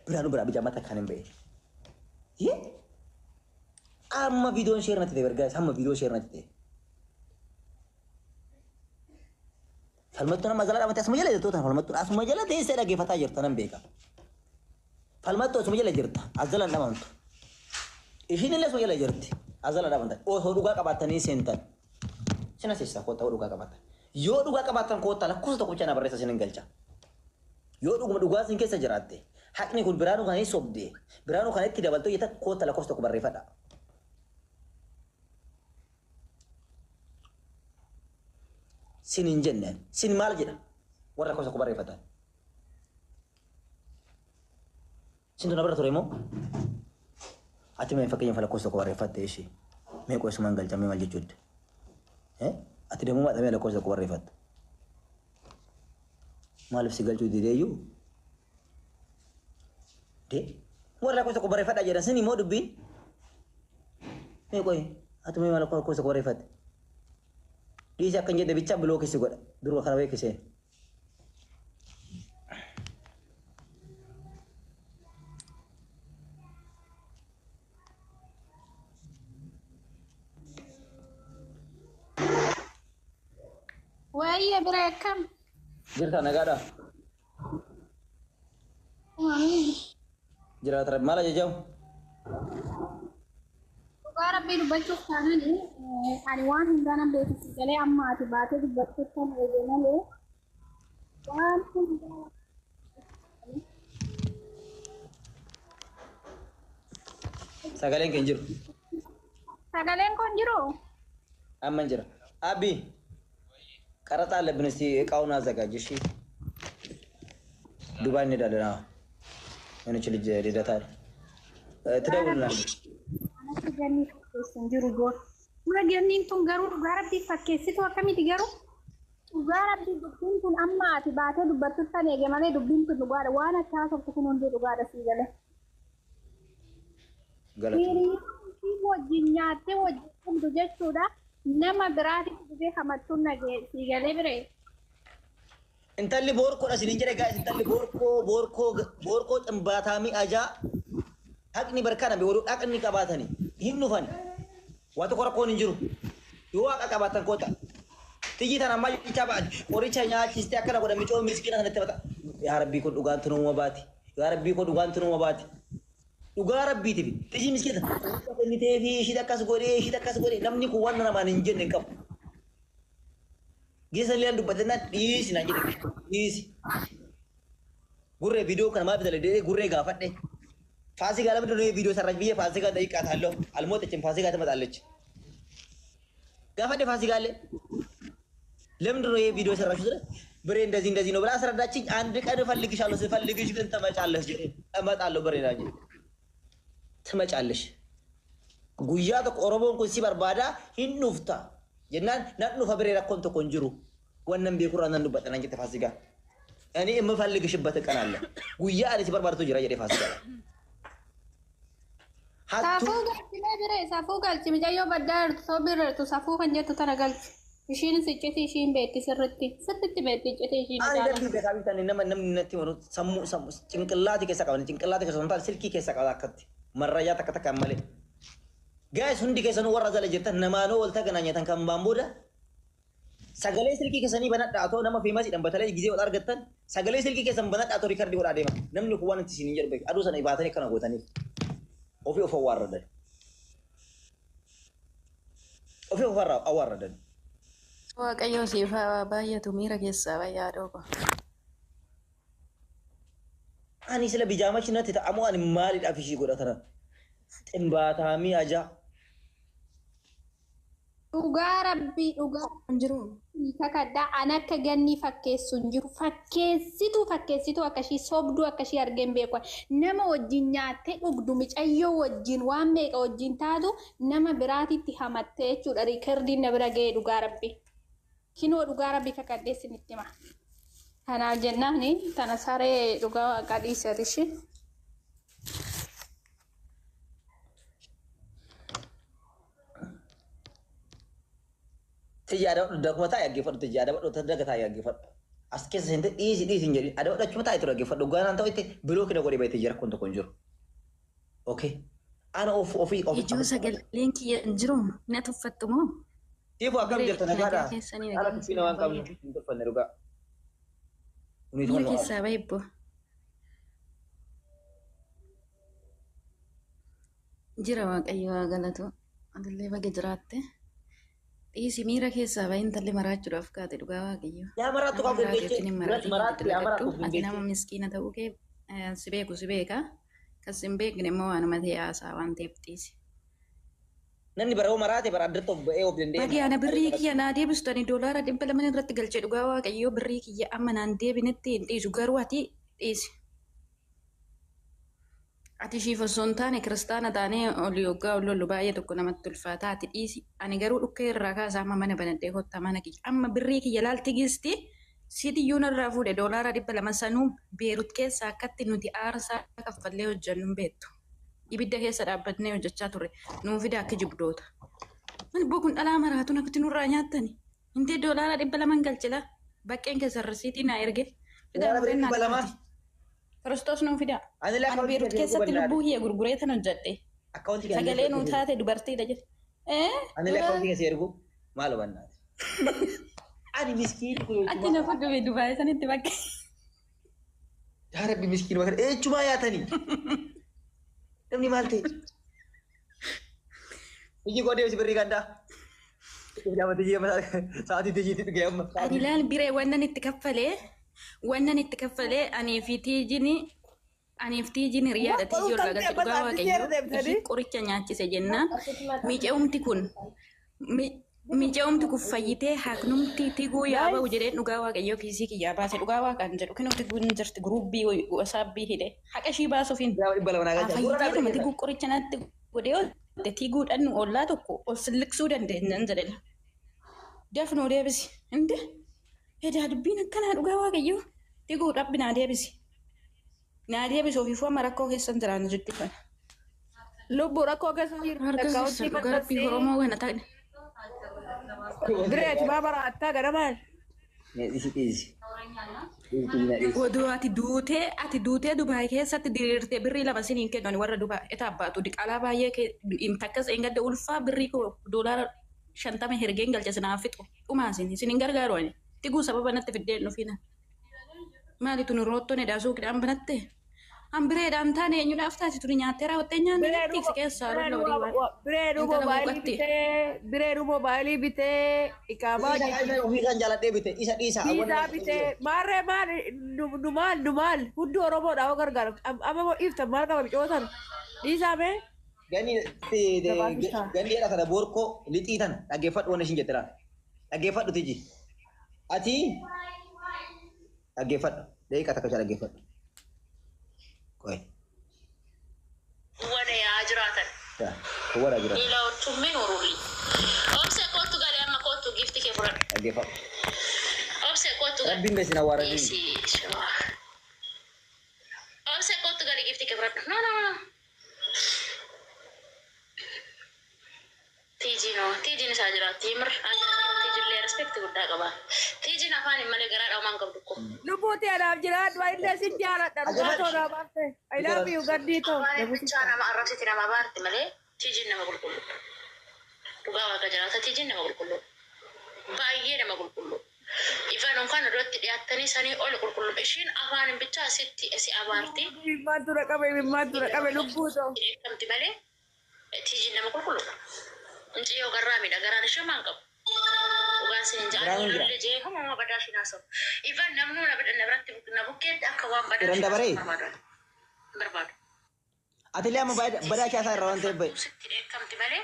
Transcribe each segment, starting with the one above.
Biraanuu biraa bijaama takkaan hin ba'e. Amma viidiyoon sheer natti ta'e bargaa amma viidiyoo sheer natti ta'e. Falmattuun amma jala dhaabate asuma jala jirtu falmattuun asuma jala teessee dhaggeeffataa jirtu nan beeka. Falmattuu asuma jala jirta as jala dhaabamtu. Ishiin illee asuma jala jirti as jala dhaabamtan osoo dhugaa qabaatanii seentan. Sina seessaa koottaa dhugaa qabaatan. Yoo dhugaa qabaatan koottaa lakkoofsa tokko cina barreessa sin galcha. Yoo dhuguma dhugaa sin keessa jiraatte haqni kun biraanuu kan hin sobdee biraanuu kan itti dabaltoo jetta koottaa lakkoofsa tokko barreeffadha. Sin hin jenneen sin maal jedha warra lakkoofsa tokko barreeffatan. Sintu na bira ture moo? Ati mee fakkeenyaaf lakkoofsa tokko barreeffatte ishee mee qo'isumaan galchamee maal jechuudha? Ati deemuu maxxanee lakkoofsa tokko barreeffatta. Maaliif si galchuu dideeyyuu? Warra lakkoofsa tokko barreeffadhaa jedhan sin immoo dubbiin? Mee qo'i ati mee lakkoofsa tokko barreeffatte? Dhiisi akkan jedhe bichaa bilookisi godha durba kana beekisee. Wayya bira akkam Jirta nagaadha? Jiraata maal ajajamu? Dhugaa rabbii dubbachuuf taanani ani waan hundaan beeksisi galee amma ati baatee dubbachuuf kan eege malee waan hundaan Sagaleen kan jiru? sagaleen kun jiru? Amma jira. Abi qaraxa አለብን እስቲ እቃውን አዘጋጅ እሺ ዱባይ እንሄዳለን የሆነች ልጅ ልደታ ትደውልልናለች Anatti ganni fakkeessan jiru goor mura ganniin tun garuu dhugaa rabbii fakkeessitu akkamitti garuu dhugaa rabbii dubbiin tun amma ati baatee dubbattu tan eege malee dubbiin tun dhugaadha waan akka haasoftu kun hundi dhugaadha sii galee hiriirri wajjin nyaattee wajjin dhugdu jechuudha nama biraatiif dhugee hamattuun nagee sii galee biree. intalli boorkoodha sinin jedhe gaa'is intalli boorkoo ximbaataamii ajaa haqni barkaana beeku haqni qabaatanii hin dhufani waa tokko rakkoon hin jiru yoo haqa qabaatan koota tiyyi tan ammaa jecha ba'an qoricha nyaachistee akkana godha micoo miskiina kanatti bata yaa rabbii kun dhugaan tunuma baati yaa rabbii kun dhugaan tunuma baati dhugaa rabbiitiif tiyyi miskiina inni teefi ishii akkas godhee namni kun waan namaan hin jenne hin qabu geessa liyan dubbatannaa dhiisi naan jedhe dhiisi gurree viidiyoo kana maaf dalaydee gurree gaafadhe ፋሲካ ለምንድን ነው የቪዲዮ ሰራች ብዬ ፋሲካ ጠይቃታለሁ። አልሞተችም። ፋሲካ ትመጣለች። ጋፈደ ፋሲካ አለ ለምንድን ነው የቪዲዮ ሰራች ስለ ብሬ እንደዚህ ነው ብላ አስረዳችኝ። አንድ ቀን እፈልግሻለሁ ስፈልግሽ ግን ትመጫለሽ። እመጣለሁ ብሬ ናጅ ትመጫለሽ። ጉያ ተቆረቦን ኩሲ በርባዳ ሂኑፍታ ጀናን ናኑ ፈብሬ ረኮንቶ ኮንጅሩ ወነም ቢኩራና እንደበጠና እንጂ ፋሲካ እኔ የምፈልግሽበት ቀን አለ። ጉያ አለች በርባዳቶ ጅራ ጀደ ፋሲካ Safuu galchine bire safuu galchi mijayyoo baddaa jirtu soo birreertu safuu kan jettu tana galchi ishiin sicciti ishiin beetti sirritti beetti icciti ishiin ani darbii beekaa bitan namni natti maru sammuu cinqillaati keessa qaban cinqillaati keessa wantaan silkii keessa qaba akkatti marrayyaa takka malee gaa'is hundi keessanuu warra jala jirtan namaanoo wal taganaanyatan kan baambuudha sagalee silkii keessanii banadhaa atoo nama feemasii dhanbatalee gizee wal argattan sagalee silkii keessan banadhaa atoo riikardii godhaa deema namni kun waan itti isin hin jedhu beeku aduu sana baatanii akkana gootaniif ofii of awwaarradan ofii of awwaarradan Waaqayyo siif baay'atu miira keessaa bayyaa dhooba. ani sila bijaamachi natti ta'amu ani maaliidhaaf ishii godhatana ximbaatamii ajaa dhugaa rabbii dhugaa Kan jiru kakaddaa an akka ganni fakkeessu hin jiru fakkeessitu akkashii sobduu akkashii argeen beeku nama wajjin nyaattee dhugdu micayyoo wajjin waan meeqa wajjin taatu nama biraatitti hamattee jechuudha riikardiin na bira ga'ee dhugaa rabbii kinoo dhugaa rabbii kakaddeessinitti hima kanaaf jennaan tana saree dhugaa qadhiisatishi tiyyaada dokumenta yaggifadhu tiyyaada badhoota dagataa yaggifadhu As keessa seente dhiisi jedhi. Ada odhachuma taa'e ture dhaggeeffadhu. Gaanaan ta'u itti biloo kina godhee baay'atee jira kun tokko hin jiru. Okay. Ana ofii. Ijoo sagaleen kiyya hin jiru na tuffattu moo? Tiifuu akkam jirta nagaadha. Haala tuffina waan qabnu hin tuffanne dhugaa. Miira keessaa baay'ibbo. Jira waaqayyo haa galatu. Adillee baga jiraatte. Dhiisi miira keessaa baay'in talli maraachuudhaaf kaate dhugaa waaqayyo. Yaa maraattu qabu hin beekne. Ati nama miskiina ta'uu kee si beeku si beeka. Kas hin beekne immoo waanuma ta'e haasaa waan ta'eef dhiisi. Namni bara maraate bara addatti of ba'ee of danda'e. Bagi ana birrii kiyya naa deebistu ani doolaara 200 irratti galchee dhugaa waaqayyo birrii kiyya amma naan deebinetti hin dhiisu garuu ati dhiisi. Ati shiif osoo hin taane kiristaana taanee olii hoggaa ollollu baay'ee tokko namatti ulfaataa ati dhiisi. Ani garuu dhukkee irraa kaasaa amma mana banadhee kottaa mana kiyya. Amma birrii kiyya laalti gisti siitiyyuu narraa fuudhe doolaara 200 sanuu beerut keessa akkatti nuti aarsaa kaffallee hojjennu hin beektu. Ibidda keessa dhaabbatnee hojjechaa turre nuu fida akka jibdoota. Ani bokuun dhalaa maraatu nakti nurraa nyaattani. Intee doolaara 200 galchila. Baqqeen keessa rasiitii naa erge. Fidaa mureen naa dhufti. Kiristoos nuu fida. Ani beerut keessatti lubbuu kiyya gurguree tan hojjedhe. Sagalee nuu taate dubartiidha jedhe. Ani lakkoofti keessa ergu maal hubannaati. Ani miskiin kun. Ati na fudhame Dubaayii sanitti baqqee. Yaa Rabbi miskiin bakka eechumaa yaatanii. Namni maal ta'e? Iji koo deemsi birrii gaddaa. Sa'aatii tijiitti dhugee amma. Ani laal biree wannan itti kaffalee aniif tiijini riyaadha tiijii irraa galcha dhugaa waaqayyo qoricha nyaachise jennaan miica'umti kun fayyitee haaknumti tiguu yaaba'u jedhee dhugaa waaqayyo kiisii kiyyaa baase dhugaa waaqaan jedhu kinu tiguu hin jirti guruubbii wasaabbii hidhe haqa ishii baasuufiin fayyitee tiguu qoricha natti godhee tiguudhaan nu ollaa tokko ol silliqsuu dandeenyaan jedhedha. Dafnoo deebisi hindi edaa dubbiin akkanaa dhugaa waaqayyo tiguu dhabbi naa deebisi. Naa deebisi ofiifuu amma rakkoo keessan jiraan jirti kana. Lubbuu rakkoo keessa jiru. Harka garbii Oromoo kana ta'e. Bireeti baabara attaa gadamaan. Oduu ati duutee Dubaay keessatti diriirtee birrii lama siniin kennan warra Dubaay etaa abbaatu diqaalaa baay'ee takkas engadda ulfaa birrii doolaara 50 hergeen galcha sinaaf fixu dhumaasin sinin gargaaru ani tiguu sababa natti fiddeen dhufina. Maalitu nu roottoon edaasuu qidhaan banatte? Ambireedhaan taane eenyudhaaf taasisu nyaattee raawwattee nyaanni tiksi keessaa bireedu moobaayilii bitee ikaabaa ofii kan jaaladhee bite isa dhiisa. Dhiisaa bitee maarree maal hundi Oromoodhaa hoo gargaaru amma iftan maal qaba bicootan dhiisaa mee. Gandiidha kana boorkoo lixii tan dhaggeeffadhu waan ishin jettiraa dhaggeeffadhu tiji ati dhaggeeffadhu deeqa takka jala dhaggeeffadhu. Wada yaa jiraatan. Wada jiraatan. Ilaawwachuun min uruli. Obsee kootu galee amma kootu gifti kee fudhadhu. Dhaggeeffadhu. Obsee kootu galee. Rabbiin beeksina waaranii. Obsee kootu galee gifti kee fudhadhu. No. Tiijiin isaa jiraatti himir. Tiijiillee respekti guddaa qaba. Tiijiin afaan hin malee garaa dhaumaan qabdu ko. Lubbuuti anaaf jiraadhu illee sin jaaladha dhugaa toonaa baarte. I love you gaddii too. Bichaa nama arrabsiti nama baarti malee tiijiin nama qulqullu. Dhugaa waaqa jiraata tiijiin nama qulqullu. Baay'ee nama qulqullu. Ifaan onkaan irratti dhiyaattanii sanii ol qulqullu. Ishiin afaan bichaa si abaarti. Imimmaan tura qabe lubbuu too. Kamti malee tiijiin nama qulqullu. Inci garraa miidha garaan ishee maan qabu. Dhugaan seen ja'anii lollee jee hamama badaa shi naasa'u. Ifaan namnuu na biratti na bukkeetti akka waan badaa barbaadu. Ati illee amma badaa kiyaasaa irraa waan ta'eef bahe. Sitti dheekkamti malee.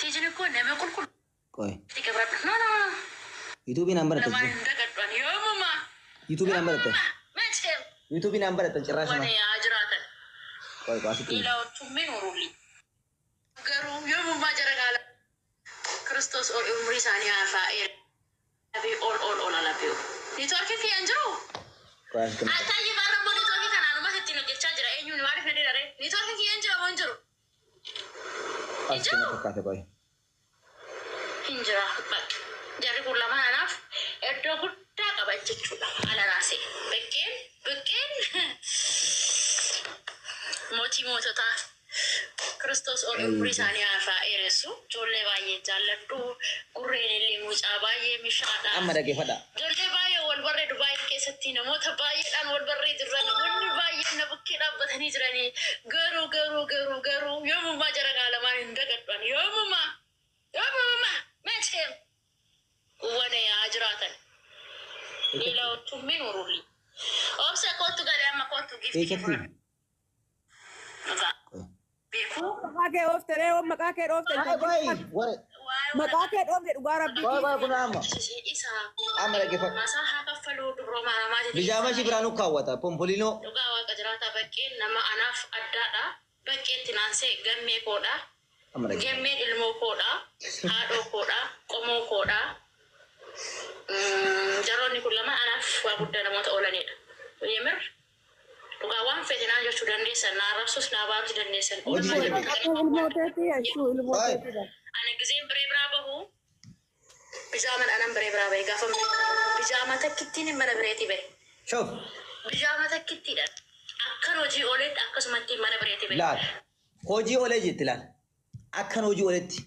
Tiijini kun nama qulqullu. Qoy. Itti gabradhu. No. Yuutuubiin aan baratte. Lamaan hin dagadhuan yoomuma. Yuutuubiin aan baratte. Machee. Yuutuubiin aan baratte cirraashuma. Wane yaa jiraatan. Qoy asitti. Ilaawwachuun min uruli. Garuu yoomuma jara gaala. Kiristoos umrii isaanii haafaa eera. Ol alabeewu. Niitoorkii kiyyan jiru. Ataayyii baarra immoo niitoorkii kanaan uummata ittiin hojjechaa jira. Eenyuun maaliif na dheeraree? Niitoorkii kiyyan jira moo hin jiru? Asitti fakkaate qoy. Hin jira. Jarri kun lamaan anaaf iddoo guddaa. jechuudha. Ala raasee. Baqqeen mootii moototaa. Kiristoos umurii isaanii haa dheeressu. Ijoollee baay'ee jaalladhu. Gurreen illee mucaa baay'ee mishaadha. Amma dhaggeeffadha. Ijoollee baay'ee wal barreedu baay'ee keessatti namoota baay'eedhaan wal barree jiran wanni baay'een na bukkee dhaabbatanii jiranii garuu yoomummaa jara gaalamaan hin dagadhan yoomummaa meesheem wana yaa jiraatan leelawatu min uruli obsa kootu galee amma kootu giftii furan Maqaa kee oofte maqaa kee oofte maqaa kee oofte dhugaa rabbii. Kun amma. Amma dhaggeeffadha. Masaa haa kaffaluu dubroo maanamaa jedhee. Bijaama shi biraanuu kaawwata. Pompolino. Dhugaa waaqa jiraata baqqeen nama anaaf addaadha. Baqqeetti naansee gammee koodha. Gammeen ilmoo koodha. Haadhoo koodha. Qomoo koodha. Jaroonni kun lama anaaf waa guddaa namoota oolanidha. Yemir dhugaa waan fedhinaa jechuu dandeessan naa rabsus naa baarus dandeessan. Ana giseen biree biraa bahu bijaaman anan biree biraa bahe gaafa bijaama takkittiin mana bireetii bahe. Shoof. Bijaama takkittiidhaan akkan hojii ooletti akkasumatti mana bireetii bahe. Laal. Hojii oolee jetti laal. Akkan hojii ooletti.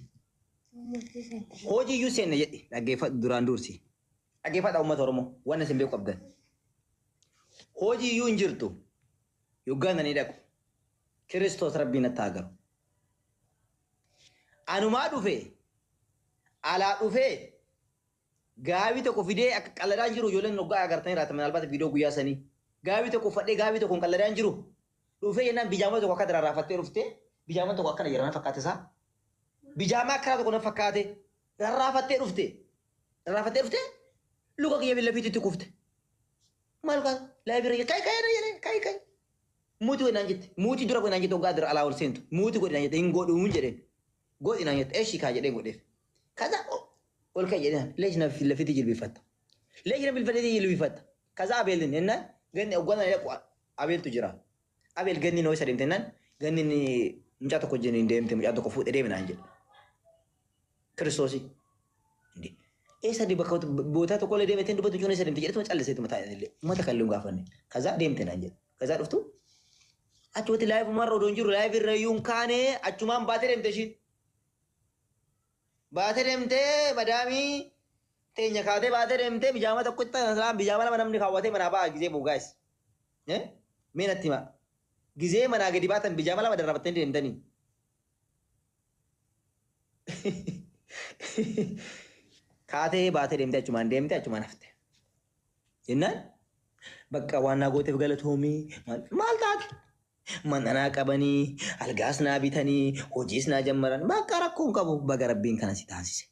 Hojii iyyuu seenne jedhi dhaggeeffadhu duraan dursi. Dhaggeeffadha uummata Oromoo waan isin beeku qabdan. Hojii iyyuu hin jirtu. Yoggaananii dhaqu. Kiristoos rabbiin natti haa garu. Anumaa dhufee alaa dhufee gaabii tokko fidee akka qalladaan jiru ijoolleen hoggaa agartanii raatan albaata viidiyoo guyyaa sanii. Gaabii tokko fadhee gaabii tokko qalladaan jiru. Dhufee jennaan bijaama tokko akka rarraafattee dhufte bijaama tokko akkana jedhana fakkaate isaa. Bijaama akkana tokko na fakkaate rarraafattee dhufte luka kiyya billa fiititti kufte. Maal kaa laayibiree kai. Muuti godhinaan jette. Muuti dura godhinaan jette hoggaa dura alaa ol seentu. Muuti godhinaan jette hin godhuun jedheen. Godhinaan jette eeshi kaa jedheen godheef. Kaza ol ka'e jedheen leeshina lafiti jilbifatta. Leeshina bilfatee jilbifatta. Kaza abeelin jennaan ganni hoggaan dhaqu abeeltu jira. Abeel ganni noo isa deemte jennaan ganni mucaa tokko jennaan deemte mucaa tokko fuudhee deeminaan jedhe. Kiristoosi. Eessa di bakka bootaa tokko illee deemtee dubbatu cuunee isa deemte jedhetu calliseetu mataa illee uummata kalluun gaafanne. Kaza deemte naan jedhe. Kaza dhuftu. Achuutti laayif marra odoon jiru laayif irra iyyuu kaanee achumaan baatee deemte ishii. Baatee deemtee madaamii teenya kaatee baatee deemtee bijaama tokkotti bijaama lama namni kaawwatee manaa ba'a gizee buugaas. Mee natti himaa. Gizee manaa gadi baatan bijaama lama darrabattanii deemtanii. Kaatee baatee deemtee achumaan hafte. Jennaan bakka waan naa gooteef galatoomii maal taate? Mananaa qabanii, algaas naa bitanii, hojiis naa jammaran bakka rakkoon qabu baga rabbiin kana si taasise.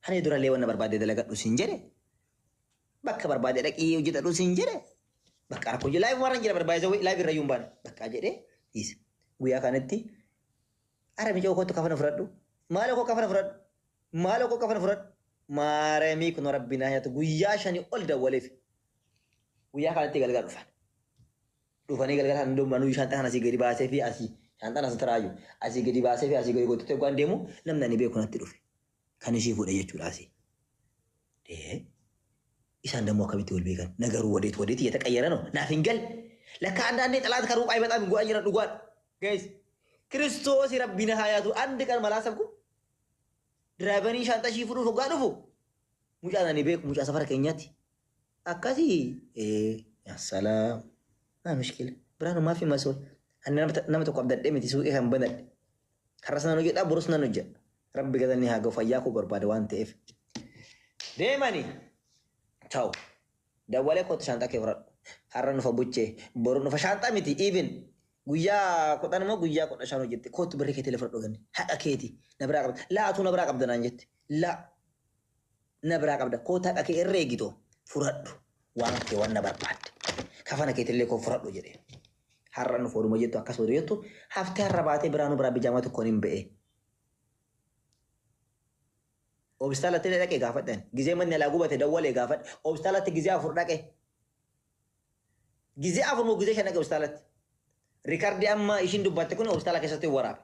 Ani durallee wanna barbaade dalagadhu siin jedhe. Bakka barbaade dhaqii hojjetadhu siin jedhe. Bakka rakkoon jiru laayif warran jira barbaade laayif irra yuun baane bakka jedhee dhiise. Guyyaa kanatti arami joo kootu kafana fudhadhu. Maal koo kafana fudhadhu. Maaramii kun rabbiin nyaatu guyyaa shanii ol dawwaleef. Guyyaa kanatti galgala dhufan. Dhufanii galgala kan manuu shantaan asii gadi baasee fi asii shantaan as taraayu asii gadi baasee fi asii gadi gootu waan deemu namni ani beeku natti dhufe kan ishii fuudhe jechuudha asii. Isaan dammoo akkamitti wal beekan nagaruu wadeeti yata qayyaranoo naaf hin gal lakka andaannee xalaata karuu qaayii baxaa go'aa jira dhugaan guys Kiristoos rabbiin hayaatu andi kan malaa sabku diraayivanii shantaa ishii fuudhuuf hoggaa dhufu mucaa ani beeku mucaa safara keenyaatti akkasii salaam. مشكلة برانو ما في مسؤول أنا نمت قبض دمي تسوي إيه هم بند خرسنا نوجد أبرسنا نوجد ربي قدرني هاجو فياكو برباد وان تيف ديماني تاو دولة كنت شانتا كبر هرنو فبوتشي برونو فشانتا متي إيفن guyyaa kudhan immoo guyyaa kudha shan hojjette kootu barree kee telefoon ganni haqa keeti na biraa qabda laatu na biraa qabda naan jette la na biraa qabda koota haqa kee irra eegito fudhadhu waan kee waan na barbaadde kafana kee tillee koo fudhadhu jedhee har'a nu fooduma jettu akkas oduu jettu haftee har'a baatee biraanu biraa bijaamaa tokkoon hin ba'e. Oobistaalatti dhaqee gaafadhan gizee manni alaa gubate dawwalee gaafadha oobistaalatti gizee afur dhaqee gizee afur moo gizee shan dhaqee oobistaalatti. Rikardi amma ishin dubbatte kun oobistaalaa keessatti waraabe.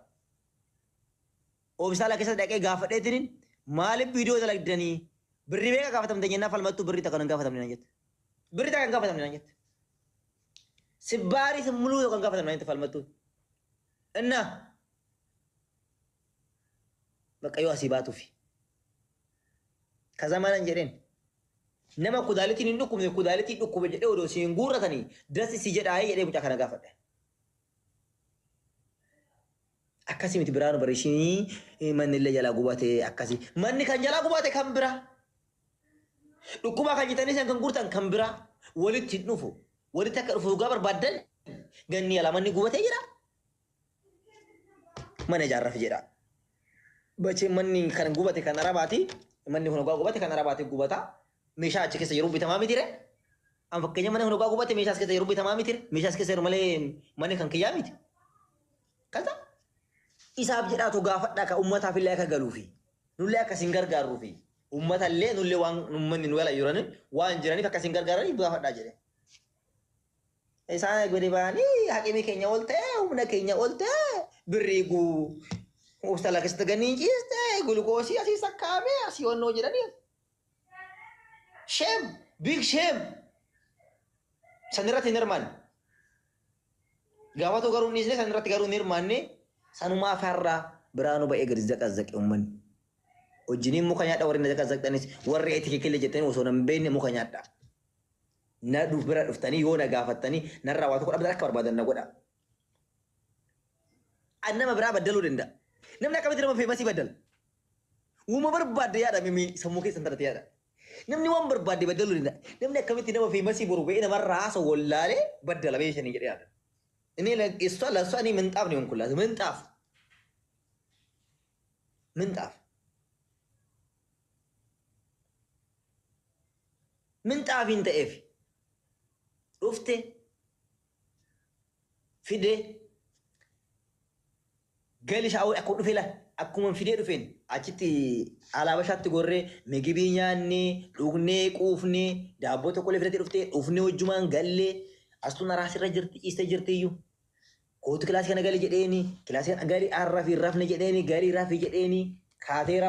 Oobistaalaa keessatti dhaqee gaafadheetiin maaliif viidiyoo dalagdanii Birri beeka gaafatamte jennaan falmattuu birri takka kan gaafatamne naan jette. Birri takka kan gaafatamne naan jette. Sibbaarii simmuluu tokko kan gaafatamne naan jette falmattuu. Innaa bakka yoo asii baatuufi. Kazamaanan jedheen. Nama kudaalitiin hin dhukkubne kudaalitiin dhukkube jedhee odoo siin guurratanii dasi si jedhaayee jedhee mucaa kana gaafadhe. Akkasii miti biraanu bareeshinii manni illee jalaa gubate akkasii. Manni kan jalaa gubate kan biraa. Dhukkubaa kan jitanii kan guurtan kan biraa. Walitti hin dhufu. Walitti akka dhufu dhugaa barbaaddan ganni alaa manni gubatee jira. Mana ijaarraaf jedha. Bache manni kan gubate kan arabaati. Manni kun dhugaa gubate kan arabaati gubata. Meeshaa achi keessa yeroo bitamaa miti re. An fakkeenya manni kun dhugaa gubate meeshaa as keessa yeroo bitamaa miti re. Meeshaa as keessa yeroo malee manni kan kiyyaa miti. Kasa isaaf jedhaatu gaafadhaa ka uummataaf illee akka galuufi. Nullee akkasiin gargaaruufi. Uummata illee nullee waan uummanni nu wala jiran waan jiraniif akkasiin gargaaraniif gaafadhaa jedhe. Isaan gadi ba'anii haqimii keenya ol ta'e humna keenya ol ta'e birrii guu. Hospitaala keessatti ganniin ciiste gulukoosii asii sakkaamee asii onnoo jedhanii. Shame, big shame. Sanirratti hin hirmaanne. Gaafatu garuu ni isne sanirratti garuu hin hirmaanne sanumaa farraa biraanuu ba'ee gadi zaqazzaqe uummanni. Wajjiniin muka nyaadha warri na zaqazzaqxanis warri itti kikille jettanii osoo nan beekne muka nyaadha. Na dhuuf bira dhuftanii yoo na gaafattanii narraa waa tokko dhabdan akka barbaadan na godha. An nama biraa baddaluu danda'a. Namni akkamitti nama feemasii baddala. Uuma barbaadde yaada mimi sammuu keessan tarate yaada. Namni waan barbaadde baddaluu danda'a. Namni akkamitti nama feemasii boru ba'ee namarraa haasa wallaalee baddala beeshanii jedhee yaada. Inni lakkistuu lassuu ani minxaaf ni hunkullaas minxaaf. Minxaaf. Minxaafiin ta'eef dhufte fidee gali shaa'uu akkuma dhufe la akkuma fidee dhufeen achitti alaabaa shaatti gorree migibii nyaannee dhugnee quufnee daabboo tokko illee fidate dhuftee dhufnee wajjumaan gallee astuun araasirra jirti ciistee jirtiyyuu kootu kilaasii kana gali jedheeni kilaasii kana gali arraa fi rafne jedheeni gali rafi jedheeni kaatee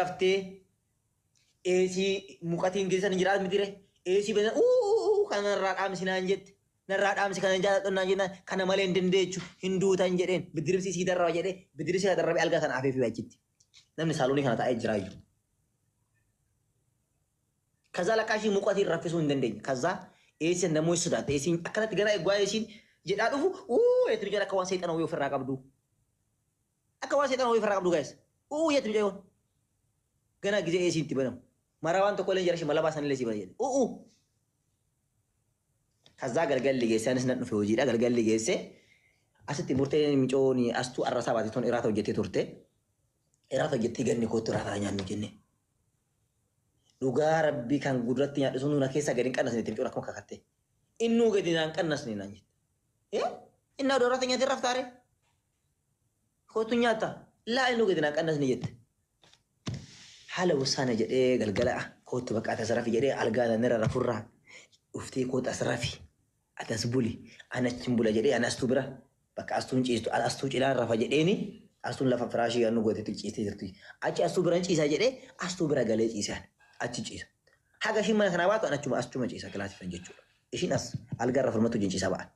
raftee eesii muqatiin girisan jiraat mitire eesii beekan kanarraa dhaamsi naan jette narraa dhaamsi kana jaalladhannaa jennaan kana malee hin dandeechu hin duutan jedheen bidiribsi sii darraba jedhee bidiribsi kana darrabe algaa sana afeefi achitti namni saaluunii kana taa'ee jiraayyuu. Kazaa lakkaashii muqatiin raffisuu hin dandeenye kazaa eesiin namoo sodaate eesiin akkanatti gara eeggaa eesiin jedhaa dhufu yeetu jala akka waan seexana wayii ofirraa qabdu akka waan seexana wayii ofirraa qabdu gaa'es yeetu jala gana gizee eesiin itti banamu. Marawaan tokko illee jara shimala baasan illee si bana jedhe. Kazaa galgalli geesse anis nan dhufe hojiidha galgalli geesse asitti murtee micooni astuu arrasaa baate toon iraata hojjettee turte. Iraata hojjettee ganni kootu irraa nyaannu jenne. Dhugaa rabbii kan gurratti nyaadhu sun nuna keessa gadi hin qannasne itti micoon akkuma kakatte. Innuu gadi naan qannasne naan jette. Innaa odoo irratti nyaatee raftaare. Kootu nyaata. Laa innuu gadi naan qannasne jette. Haala wasaana jedhee galgala kootu bakka atas rafi jedhee algaa nira rafurraa dhuftee kootu as rafi atas buli anachin bula jedhee anastuu bira bakka astuun ciistu astuu cilaan rafa jedheeni astuun lafa firaashii annu gootetti ciistee jirti. Achi astuu biran ciisaa jedhee astuu bira galee ciisaan achi ciisa. Haga ishiin mana kanaa baatu anachuma astuma ciisa kilaasifan jechuudha. Ishiin as algaa irra falmatu ciisaa ba'an.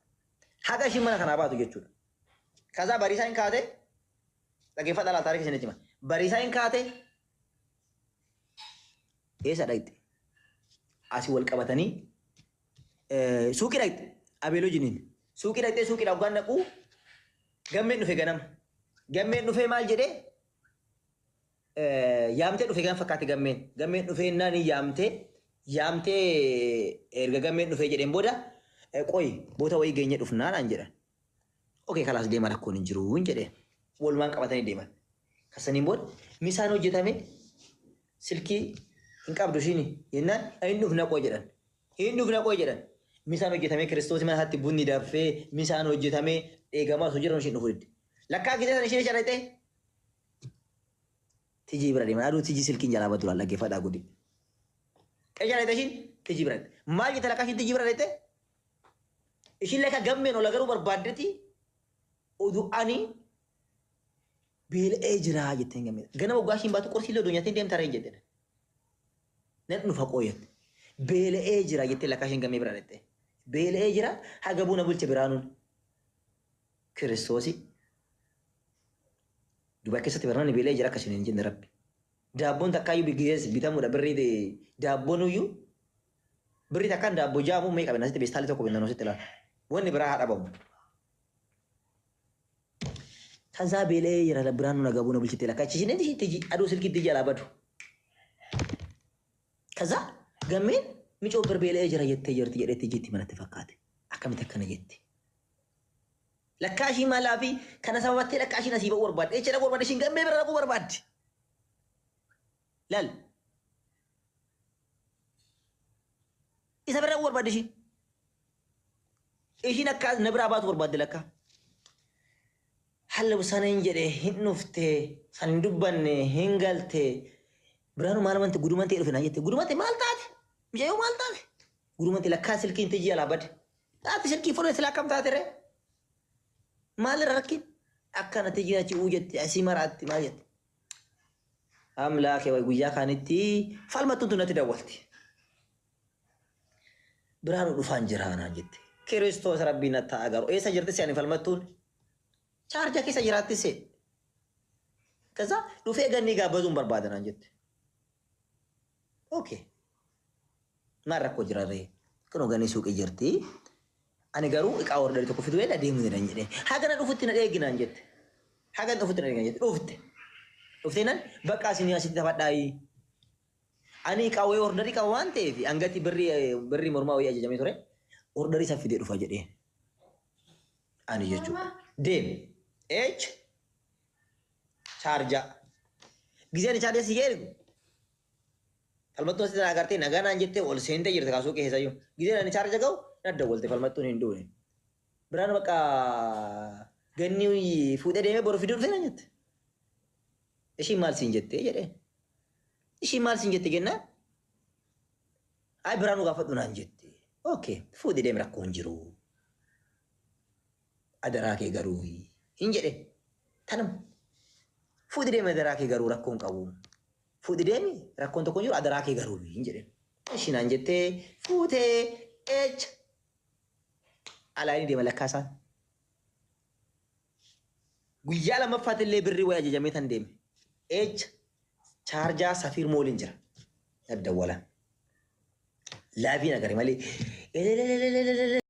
Haga ishiin mana kanaa baatu jechuudha. Kazaa bariisaa hin kaate dhageeffadhaa laal taarikii isinitti hima. Bariisaa hin kaate eessa dhaqxe asii wal qabatanii suuqii dhaqxe abeeloo jiniin suuqii dhaqxee suuqii dhaqaan naquu gammeen dhufe ganama gammeen dhufee maal jedhee yaamtee dhufe gan fakkaate gammeen dhufee naani yaamtee erga gammeen dhufee jedheen booda qoy boota wayii geenye dhufnaa naan jedhan okee kalaas deeman rakkoon hin jiru hin jedheen walumaan qabatanii deeman kasaniin booda misaan hojjetame silkii hin qabdu shini yennaan hin dhufna qoo jedhan hin dhufna qoo jedhan misaan hojjetamee kiristoos mana isaatti bunni daffee misaan hojjetamee eegamaa osoo jiran ishiin dhufu didde lakkaa gisee sana ishee sharaxee tijii bira deeman aduu tijii silkiin jalaa badu laal dhaggeeffadhaa gudi qeesharaxee ishiin tijii bira maal jette lakkaa ishiin tijii bira dhete ishiin lakka gammeen ola garuu barbaaddeti udu'anii beela'ee jira jetteen gammeen ganama waggaa ishiin baatu qorsiillee oduu nyaateen deemtaa reen jedhe nan nufa qoyet beela'ee jira jettee lakkaashin gamee bira dhette beela'ee jira haga buna bulche biraanuun kiristoosi duba keessatti barnoonni beela'ee jira akkasiin hin jenne rabbi daabboon takkaayyuu bigees bitamuudha birrii daabboon iyyuu birrii takkaan daabboo jaamuu mee qaben asitti beestaalii tokko bennaan ositti ilaala wanni biraa haa dhabamu. Kazaa beela'ee jira biraanuun haga buna bulchite lakkaachishin inni aduu silkiitti jalaa badu. Kaza gameen miicoo beela'ee jira jettee jirti jedhetti jetti manatti fakkaate akkamitti akkana jetti. Lakkaashii maalaa fi kana sababattee lakkaashiin asii ba'uu barbaadde echa dhaquu barbaadde ishiin gammee bira dhaquu barbaadde. Laal isa bira dhaquu barbaadde ishiin. Ishiin akka na biraa baatu barbaadde lakkaa. Halla busana hin jedhee hin dhuftee san hin dubbanne hin galtee. Biraanu maal wanti gudumante dhufe na jette gudumante maal taate mijaayoo maal taate gudumante lakkaa silkiin tijji alaa bade taate silkii fuudhee silaa akkam taate ree maal irra rakkin akkana tijji achi uu jette asii maraatti maal jette amlaakee guyyaa kaanitti falmattuun tunatti dawwalti biraanu dhufaan jiraanaa jette kiristoos rabbiin attaa agaru eessa jirti se'ani falmattuun chaarja keessa jiraatti see kaza dhufee ganni gaabbazuun barbaadanaan jette. Okay. Maal rakkoo jirarree kan ooganii suuqii jirti. Ani garuu iqaa ordarii tokko fiduu jedha deemuu jedhan jedhee. Hagana dhufutti na eeginaan jette. Hagana dhufutti na eeginaan jette. Dhufte. Dhuftee nan bakka isin asitti taphadhaayi. Ani iqaa wayii ordarii qaba waan ta'eef hangati birrii mormaa wayii ajajamee ture. Ordarii isa fidee dhufa jedhee. Ani jechuudha. Deem. H. Chaarjaa. Gizeen chaarjaa si ergu. Falmattuun asitti agartee nagaan jettee ol seentee jirti kaasuu keessa iyyuu. Gizeen ani chaarja ga'u nadda walte falmattuun hin duune. Biraan bakka ganni fuudhee deemee boru fiduu dhufee na jette. Ishiin maal siin jettee jedhee. Ishiin maal siin jette jennaan. Ay biraanuu gaafadhu naan jette. Okay fuudhee deeme rakkoo hin jiru. Adaraa kee garuu hin jedhe. Tanam fuudhee deeme adaraa kee garuu rakkoo hin qabu. Fuudhee deemi rakkoon tokko jiru adaraa kee garuu hin jedhe. Ishiin jettee fuutee eecha alaanii deema lakkaasaan. Guyyaa lammaffaatti illee birrii wayii ajajamee tan deeme. Eecha chaarjaa safiir mooliin jira. Adda walaan. Laafiin agarre malee.